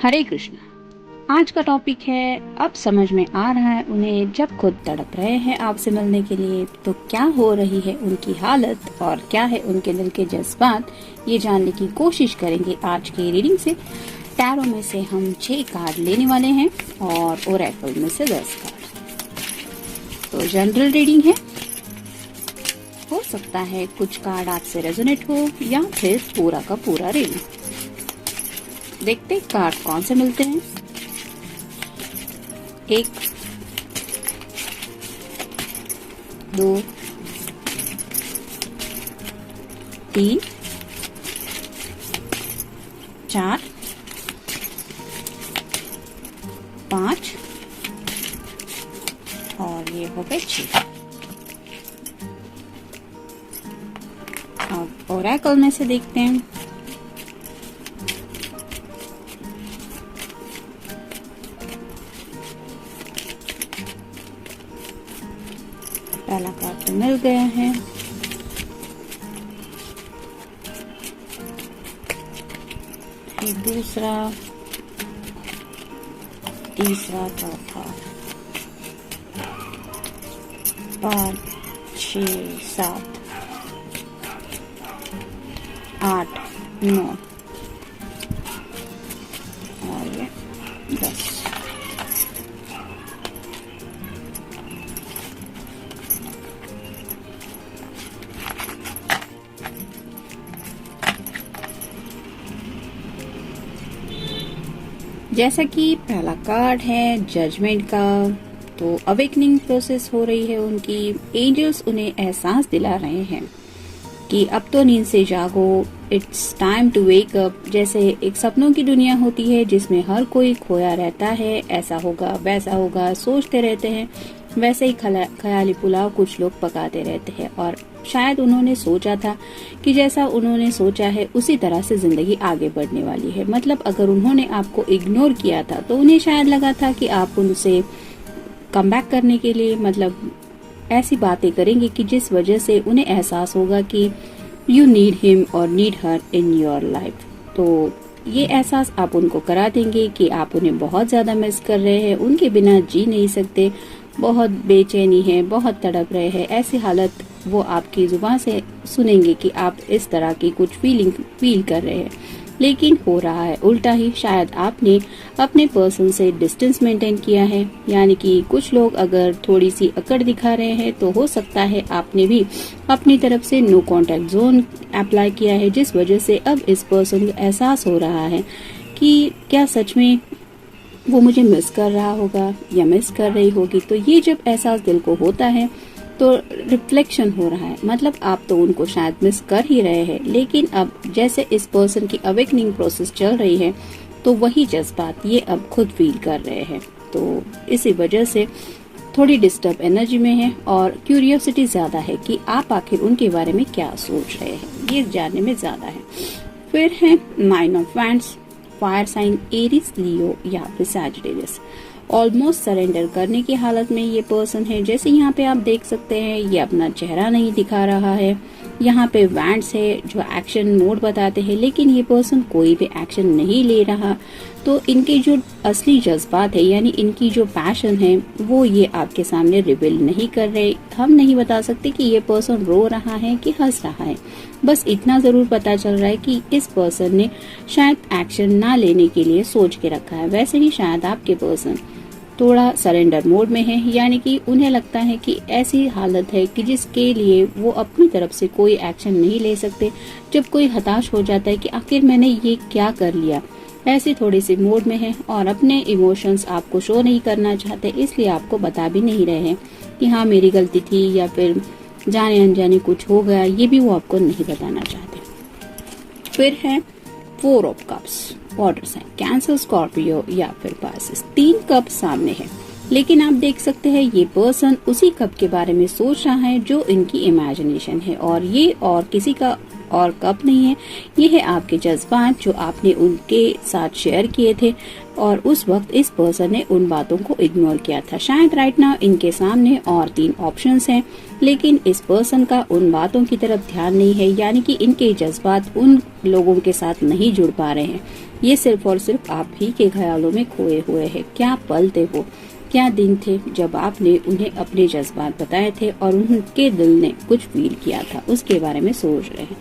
हरे कृष्ण। आज का टॉपिक है, अब समझ में आ रहा है उन्हें जब खुद तड़प रहे हैं आपसे मिलने के लिए तो क्या हो रही है उनकी हालत और क्या है उनके दिल के जज्बात। ये जानने की कोशिश करेंगे आज की रीडिंग से। टैरो में से हम 6 कार्ड लेने वाले हैं और ओरेकल में से 10 कार्ड। तो जनरल रीडिंग है, हो सकता है कुछ कार्ड आपसे रेजोनेट हो या फिर पूरा का पूरा रीडिंग। देखते कार्ड कौन से मिलते हैं। 1, 2, 3, 4, 5 और ये हो गए 6। अब ओरेकल में से देखते हैं। पहला कार्ड तो मिल गया है, फिर दूसरा, तीसरा, चौथा, 5, 6, 7, 8, 9 और ये 10। जैसा कि पहला कार्ड है जजमेंट का, तो अवेकनिंग प्रोसेस हो रही है उनकी। एंजल्स उन्हें एहसास दिला रहे हैं कि अब तो नींद से जागो, it's time to wake up. जैसे एक सपनों की दुनिया होती है जिसमें हर कोई खोया रहता है, ऐसा होगा वैसा होगा सोचते रहते हैं, वैसे ही ख्याली पुलाव कुछ लोग पकाते रहते हैं। और शायद उन्होंने सोचा था कि जैसा उन्होंने सोचा है उसी तरह से जिंदगी आगे बढ़ने वाली है। मतलब अगर उन्होंने आपको इग्नोर किया था तो उन्हें शायद लगा था कि आप उनसे कम बैक करने के लिए मतलब ऐसी बातें करेंगे कि जिस वजह से उन्हें एहसास होगा कि यू नीड हिम और need her in your life. तो ये एहसास आप उनको करा देंगे कि आप उन्हें बहुत ज्यादा मिस कर रहे हैं, उनके बिना जी नहीं सकते, बहुत बेचैनी है, बहुत तड़प रहे हैं। ऐसी हालत वो आपकी जुबान से सुनेंगे कि आप इस तरह की कुछ फील कर रहे हैं, लेकिन हो रहा है उल्टा ही। शायद आपने अपने पर्सन से डिस्टेंस मेंटेन किया है, यानी कि कुछ लोग अगर थोड़ी सी अकड़ दिखा रहे हैं तो हो सकता है आपने भी अपनी तरफ से नो कांटेक्ट जोन अप्लाई किया है, जिस वजह से अब इस पर्सन को एहसास हो रहा है कि क्या सच में वो मुझे मिस कर रहा होगा या मिस कर रही होगी। तो ये जब एहसास दिल को होता है तो रिफ्लेक्शन हो रहा है, मतलब आप तो उनको शायद मिस कर ही रहे हैं, लेकिन अब जैसे इस पर्सन की अवेकनिंग प्रोसेस चल रही है तो वही जज्बात ये अब खुद फील कर रहे हैं। तो इसी वजह से थोड़ी डिस्टर्ब एनर्जी में है और क्यूरियोसिटी ज्यादा है कि आप आखिर उनके बारे में क्या सोच रहे हैं, ये जानने में ज्यादा है। फिर है 9 of wands, fire sign Aries, Leo या फिर सैजिटेरियस। ऑलमोस्ट सरेंडर करने की हालत में ये पर्सन है। जैसे यहाँ पे आप देख सकते हैं ये अपना चेहरा नहीं दिखा रहा है, यहाँ पे वैंड्स है जो एक्शन मोड बताते हैं, लेकिन ये पर्सन कोई भी एक्शन नहीं ले रहा। तो इनके जो असली जज्बात है यानी इनकी जो पैशन है वो ये आपके सामने रिवील नहीं कर रहे। हम नहीं बता सकते कि ये पर्सन रो रहा है कि हंस रहा है, बस इतना जरूर पता चल रहा है कि इस पर्सन ने शायद एक्शन ना लेने के लिए सोच के रखा है। वैसे ही शायद आपके पर्सन थोड़ा सरेंडर मोड में है, यानी कि उन्हें लगता है कि ऐसी हालत है कि जिसके लिए वो अपनी तरफ से कोई एक्शन नहीं ले सकते। जब कोई हताश हो जाता है कि आखिर मैंने ये क्या कर लिया, ऐसी थोड़ी सी मोड में है और अपने इमोशंस आपको शो नहीं करना चाहते, इसलिए आपको बता भी नहीं रहे हैं। कि हाँ मेरी गलती थी या फिर जाने अनजाने कुछ हो गया, ये भी वो आपको नहीं बताना चाहते। फिर है 4 of cups, water sign, Cancer, Scorpio या फिर पाइसेस। 3 कप सामने है, लेकिन आप देख सकते हैं ये पर्सन उसी कप के बारे में सोच रहा है जो इनकी इमेजिनेशन है, और ये और किसी का और कप नहीं है, ये है आपके जज्बात जो आपने उनके साथ शेयर किए थे और उस वक्त इस पर्सन ने उन बातों को इग्नोर किया था। शायद राइट नाउ इनके सामने और 3 ऑप्शंस हैं, लेकिन इस पर्सन का उन बातों की तरफ ध्यान नहीं है, यानी कि इनके जज्बात उन लोगों के साथ नहीं जुड़ पा रहे हैं। ये सिर्फ और सिर्फ आप ही के ख्यालों में खोए हुए हैं। क्या पल थे वो, क्या दिन थे जब आपने उन्हें अपने जज्बात बताए थे और उनके दिल ने कुछ फील किया था, उसके बारे में सोच रहे हैं।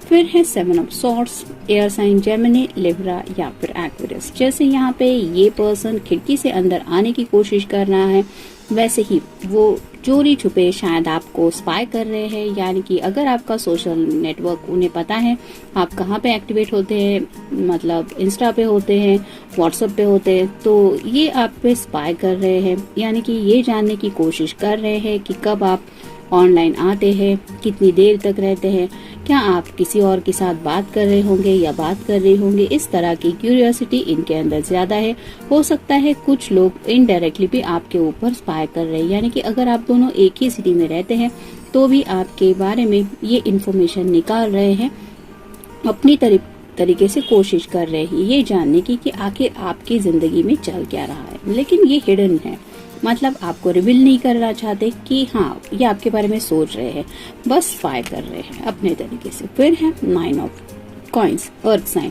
फिर है 7 of swords, air sign, Gemini, Libra या फिर एक्वेरियस। जैसे यहाँ पे ये पर्सन खिड़की से अंदर आने की कोशिश कर रहा है, वैसे ही वो चोरी छुपे शायद आपको स्पाई कर रहे हैं, यानी कि अगर आपका सोशल नेटवर्क उन्हें पता है आप कहाँ पे एक्टिवेट होते हैं, मतलब इंस्टा पे होते हैं, व्हाट्सएप पे होते हैं, तो ये आप पे स्पाई कर रहे हैं, यानी कि ये जानने की कोशिश कर रहे हैं कि कब आप ऑनलाइन आते हैं, कितनी देर तक रहते हैं, क्या आप किसी और के साथ बात कर रहे होंगे या बात कर रहे होंगे। इस तरह की क्यूरियोसिटी इनके अंदर ज्यादा है। हो सकता है कुछ लोग इनडायरेक्टली भी आपके ऊपर स्पाई कर रहे हैं, यानी कि अगर आप दोनों एक ही सिटी में रहते हैं तो भी आपके बारे में ये इन्फॉर्मेशन निकाल रहे हैं, अपनी तरीके से कोशिश कर रहे हैं ये जानने की कि आखिर आपकी जिंदगी में चल क्या रहा है, लेकिन ये हिडन है, मतलब आपको रिवील नहीं करना चाहते कि हाँ ये आपके बारे में सोच रहे हैं, बस स्पाई कर रहे हैं अपने तरीके से। फिर है 9 of coins, earth sign,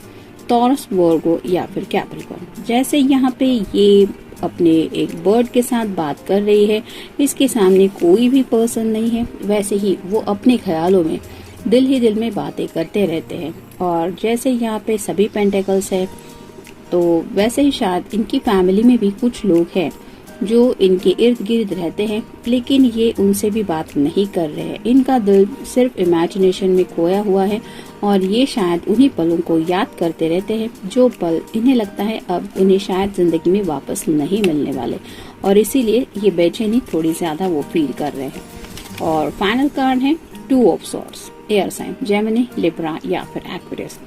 Taurus, Virgo या फिर कैप्रिकॉर्न। जैसे यहाँ पे ये अपने एक बर्ड के साथ बात कर रही है, इसके सामने कोई भी पर्सन नहीं है, वैसे ही वो अपने ख्यालों में दिल ही दिल में बातें करते रहते हैं। और जैसे यहाँ पे सभी पेंटेकल्स है, तो वैसे ही शायद इनकी फैमिली में भी कुछ लोग हैं जो इनके इर्द गिर्द रहते हैं, लेकिन ये उनसे भी बात नहीं कर रहे हैं। इनका दिल सिर्फ इमेजिनेशन में खोया हुआ है और ये शायद उन्हीं पलों को याद करते रहते हैं जो पल इन्हें लगता है अब उन्हें शायद जिंदगी में वापस नहीं मिलने वाले, और इसीलिए ये बेचैनी थोड़ी ज्यादा वो फील कर रहे हैं। और फाइनल कार्ड है 2 of swords, air sign, Gemini, Libra या फिर एक्वेरियस।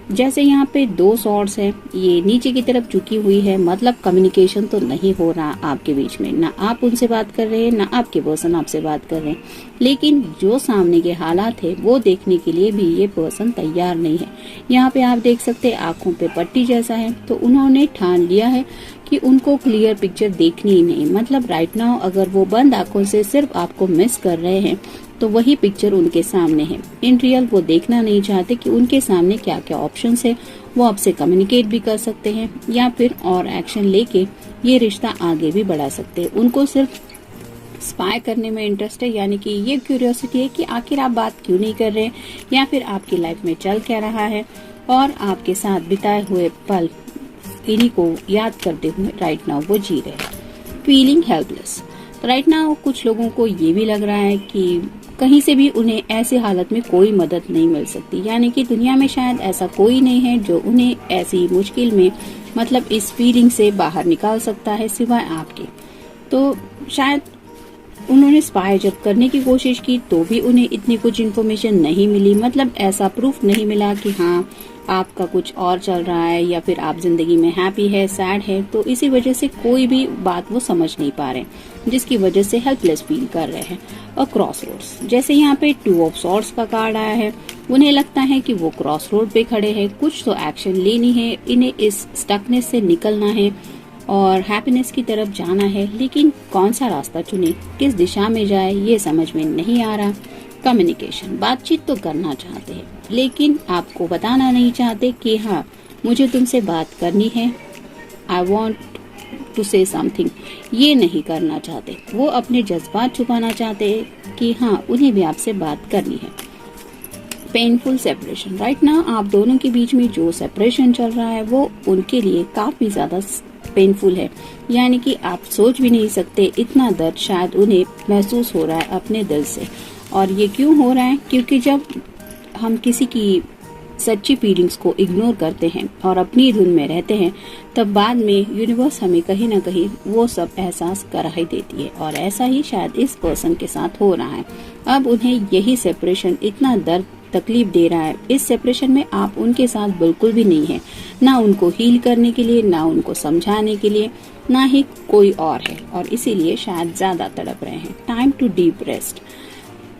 जैसे यहाँ पे 2 सॉर्ड्स है, ये नीचे की तरफ झुकी हुई है, मतलब कम्युनिकेशन तो नहीं हो रहा आपके बीच में, ना आप उनसे बात कर रहे हैं ना आपके पर्सन आपसे बात कर रहे हैं, लेकिन जो सामने के हालात है वो देखने के लिए भी ये पर्सन तैयार नहीं है। यहाँ पे आप देख सकते हैं आंखों पे पट्टी जैसा है, तो उन्होंने ठान लिया है कि उनको क्लियर पिक्चर देखनी ही नहीं, मतलब राइट नाउ अगर वो बंद आंखों से सिर्फ आपको मिस कर रहे हैं तो वही पिक्चर उनके सामने है। इन रियल वो देखना नहीं चाहते कि उनके सामने क्या क्या ऑप्शंस है, वो आपसे कम्युनिकेट भी कर सकते हैं या फिर और एक्शन लेके ये रिश्ता आगे भी बढ़ा सकते हैं। उनको सिर्फ स्पाई करने में इंटरेस्ट है, यानी कि ये क्यूरियोसिटी है कि आखिर आप बात क्यों नहीं कर रहे या फिर आपकी लाइफ में चल क्या रहा है, और आपके साथ बिताए हुए पल इन्हीं को याद करते हुए राइट नाउ वो जी रहे हैं। फीलिंग हेल्पलेस, राइट नाउ कुछ लोगों को ये भी लग रहा है कि कहीं से भी उन्हें ऐसी हालत में कोई मदद नहीं मिल सकती, यानी कि दुनिया में शायद ऐसा कोई नहीं है जो उन्हें ऐसी मुश्किल में, मतलब इस फीलिंग से बाहर निकाल सकता है सिवाय आपके। तो शायद उन्होंने स्पाई जब करने की कोशिश की तो भी उन्हें इतनी कुछ इन्फॉर्मेशन नहीं मिली, मतलब ऐसा प्रूफ नहीं मिला कि हाँ आपका कुछ और चल रहा है या फिर आप जिंदगी में हैप्पी है, सैड है, तो इसी वजह से कोई भी बात वो समझ नहीं पा रहे, जिसकी वजह से हेल्पलेस फील कर रहे हैं। और क्रॉस रोड्स, जैसे यहाँ पे 2 ऑफ सॉर्ड्स का कार्ड आया है, उन्हें लगता है कि वो क्रॉस रोड पे खड़े हैं, कुछ तो एक्शन लेनी है, इन्हें इस स्टकनेस से निकलना है और हैप्पीनेस की तरफ जाना है, लेकिन कौन सा रास्ता चुने, किस दिशा में जाए, ये समझ में नहीं आ रहा। कम्युनिकेशन, बातचीत तो करना चाहते हैं लेकिन आपको बताना नहीं चाहते कि हाँ मुझे तुमसे बात करनी है, I want to say something, ये नहीं करना चाहते। वो अपने जज्बात छुपाना चाहते हैं कि हाँ उन्हें भी आपसे बात करनी है। पेनफुल सेपरेशन, राइट नाउ आप दोनों के बीच में जो सेपरेशन चल रहा है वो उनके लिए काफी ज्यादा पेनफुल है, यानी कि आप सोच भी नहीं सकते इतना दर्द शायद उन्हें महसूस हो रहा है अपने दिल से। और ये क्यों हो रहा है, क्योंकि जब हम किसी की सच्ची फीलिंग्स को इग्नोर करते हैं और अपनी धुन में रहते हैं, तब बाद में यूनिवर्स हमें कहीं न कहीं वो सब एहसास करा ही देती है। और ऐसा ही शायद इस पर्सन के साथ हो रहा है। अब उन्हें यही सेपरेशन इतना दर्द तकलीफ दे रहा है। इस सेपरेशन में आप उनके साथ बिल्कुल भी नहीं है, ना उनको हील करने के लिए, ना उनको समझाने के लिए, ना ही कोई और है, और इसीलिए शायद ज्यादा तड़प रहे हैं। Time to deep rest.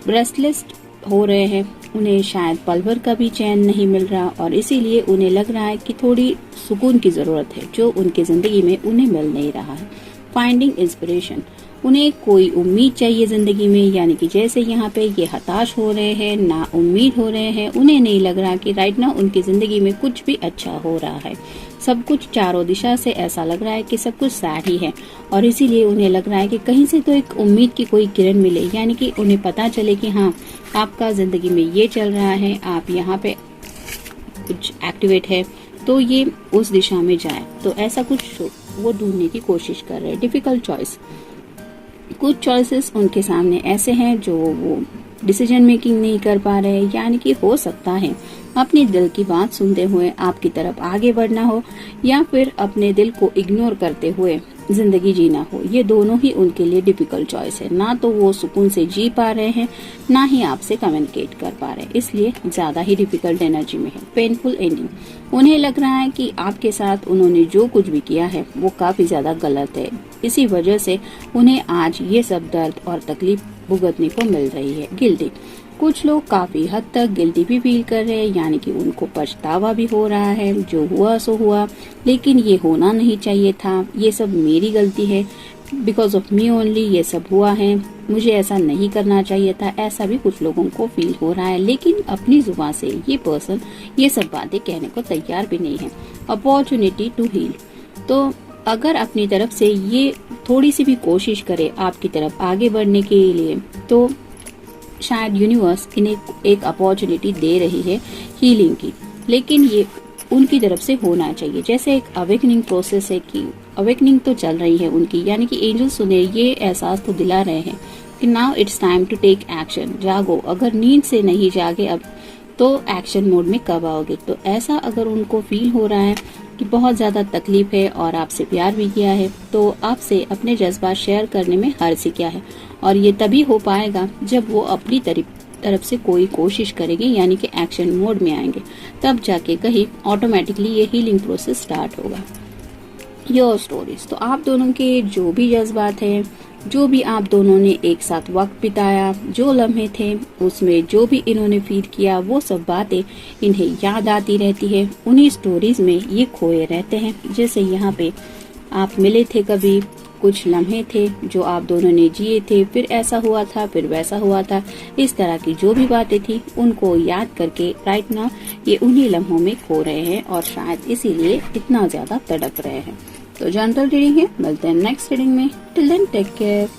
Restless हो रहे हैं, उन्हें शायद पल भर का भी चैन नहीं मिल रहा, और इसीलिए उन्हें लग रहा है कि थोड़ी सुकून की जरूरत है, जो उनकी जिंदगी में उन्हें मिल नहीं रहा है। Finding inspiration. उन्हें कोई उम्मीद चाहिए जिंदगी में, यानी कि जैसे यहाँ पे ये हताश हो रहे हैं, ना उम्मीद हो रहे हैं, उन्हें नहीं लग रहा कि राइट ना उनकी जिंदगी में कुछ भी अच्छा हो रहा है। सब कुछ चारों दिशा से ऐसा लग रहा है कि सब कुछ सैड ही है, और इसीलिए उन्हें लग रहा है कि कहीं से तो एक उम्मीद की कोई किरण मिले, यानी कि उन्हें पता चले कि हाँ, आपका जिंदगी में ये चल रहा है, आप यहाँ पे कुछ एक्टिवेट है, तो ये उस दिशा में जाए। तो ऐसा कुछ वो ढूंढने की कोशिश कर रहे हैं। Difficult choice. कुछ चॉइसेस उनके सामने ऐसे हैं जो वो डिसीजन मेकिंग नहीं कर पा रहे, यानी कि हो सकता है अपने दिल की बात सुनते हुए आपकी तरफ आगे बढ़ना हो, या फिर अपने दिल को इग्नोर करते हुए जिंदगी जीना हो। ये दोनों ही उनके लिए डिफिकल्ट चॉइस है। ना तो वो सुकून से जी पा रहे हैं, ना ही आपसे कम्युनिकेट कर पा रहे हैं, इसलिए ज्यादा ही डिफिकल्ट एनर्जी में है। Painful ending. उन्हें लग रहा है कि आपके साथ उन्होंने जो कुछ भी किया है वो काफी ज्यादा गलत है, इसी वजह से उन्हें आज ये सब दर्द और तकलीफ भुगतने को मिल रही है। गिल्टी। कुछ लोग काफी हद तक गिल्टी भी फील कर रहे हैं, यानी कि उनको पछतावा भी हो रहा है, जो हुआ सो हुआ, लेकिन ये होना नहीं चाहिए था, ये सब मेरी गलती है, बिकॉज ऑफ मी ओनली ये सब हुआ है, मुझे ऐसा नहीं करना चाहिए था। ऐसा भी कुछ लोगों को फील हो रहा है, लेकिन अपनी जुबान से ये पर्सन ये सब बातें कहने को तैयार भी नहीं है। Opportunity to heal. तो अगर अपनी तरफ से ये थोड़ी सी भी कोशिश करे आपकी तरफ आगे बढ़ने के लिए, तो शायद यूनिवर्स इन्हें एक अपॉर्चुनिटी दे रही है हीलिंग की, लेकिन ये उनकी तरफ से होना चाहिए। जैसे एक अवेकनिंग प्रोसेस है कि अवेकनिंग तो चल रही है उनकी, यानी कि एंजल्स उन्हें ये एहसास तो दिला रहे हैं कि now it's time to take action. जागो, अगर नींद से नहीं जागे अब तो एक्शन मोड में कब आओगे। तो ऐसा अगर उनको फील हो रहा है कि बहुत ज्यादा तकलीफ है और आपसे प्यार भी किया है, तो आपसे अपने जज्बात शेयर करने में हर्ज क्या है। और ये तभी हो पाएगा जब वो अपनी तरफ से कोई कोशिश करेंगे, यानी कि एक्शन मोड में आएंगे, तब जाके कहीं ऑटोमेटिकली ये हीलिंग प्रोसेस स्टार्ट होगा। Your stories. तो आप दोनों के जो भी जज्बात हैं, जो भी आप दोनों ने एक साथ वक्त बिताया, जो लम्हे थे उसमें जो भी इन्होंने फील किया, वो सब बातें इन्हें याद आती रहती है। उन्हीं स्टोरीज में ये खोए रहते हैं। जैसे यहाँ पे आप मिले थे, कभी कुछ लम्हे थे जो आप दोनों ने जिए थे, फिर ऐसा हुआ था, फिर वैसा हुआ था, इस तरह की जो भी बातें थी उनको याद करके राइट नाउ ये उन्हीं लम्हों में खो रहे हैं, और शायद इसीलिए इतना ज्यादा तड़प रहे हैं। तो जनरल रीडिंग है, मिलते हैं नेक्स्ट रीडिंग में। Till then take care.